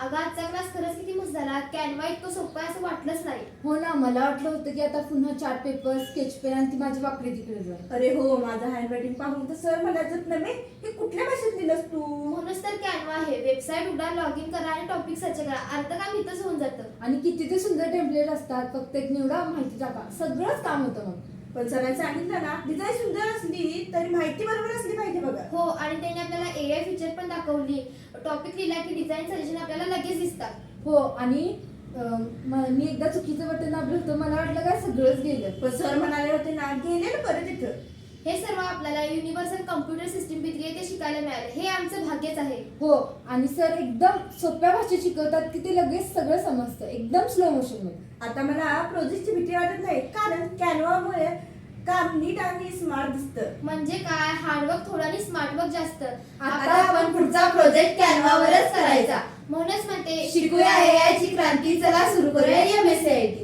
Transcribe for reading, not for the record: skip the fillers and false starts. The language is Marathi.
अगं आजचा क्लास खरंच किती मस्त झाला. कॅनवा इतकं सोपं आहे असं वाटलंच नाही. हो ना, मला वाटलं होतं की आता पुन्हा चार्ट पेपर, स्केच पेन आणि ती माझी वाकडी तिकडे जाईल. अरे हो, माझं हँडरायटिंग पाहून तर सर म्हणायचं नव्हे, हे कुठल्या भाषेत दिलंस तू? म्हणूनच तर कॅनवा आहे. वेबसाईट उघडा, लॉग इन करा आणि टॉपिक सर्च करा. अर्ध काम इथंच होऊन जातं. आणि किती ते सुंदर टेम्पलेट असतात. फक्त एक निवडा, माहिती टाका, सगळंच काम होतं मग. पण सरांनी सांगितलं ना, डिझाईन सुंदर असली तरी माहिती बरोबर असली पाहिजे बघा. हो, आणि त्याने आपल्याला AI फीचर पण दाखवली. टॉपिक लिहिला की डिझाईन सजेशन आपल्याला लगेच दिसतात. हो, आणि मी एकदा चुकीचं बटन दाबलं होतं, मला वाटलं काय सगळंच गेलं. पण सर म्हणाले होते ना, गेले ना परत तिथं. हे सर्व आपल्याला युनिव्हर्सल कम्प्युटर सिस्टीम बिथली ते शिकायला मिळालं. हे आमचं भाग्यच आहे. हो, आणि सर एकदम सोप्या भाषेत शिकवतात की ते लगेच सगळं समजतं, एकदम स्लो मोशन मध्ये. आता मला प्रोजेक्टची भीती वाटत नाही, कारण कॅनवामुळे काम नीट आणि स्मार्ट दिसतं. म्हणजे काय, हार्डवर्क थोडं आणि स्मार्ट वर्क जास्त. आता आपण पुढचा प्रोजेक्ट कॅनवावरच करायचा. म्हणूनच म्हणते शिकूया AI ची क्रांती, चला सुरू करूया MSCIT.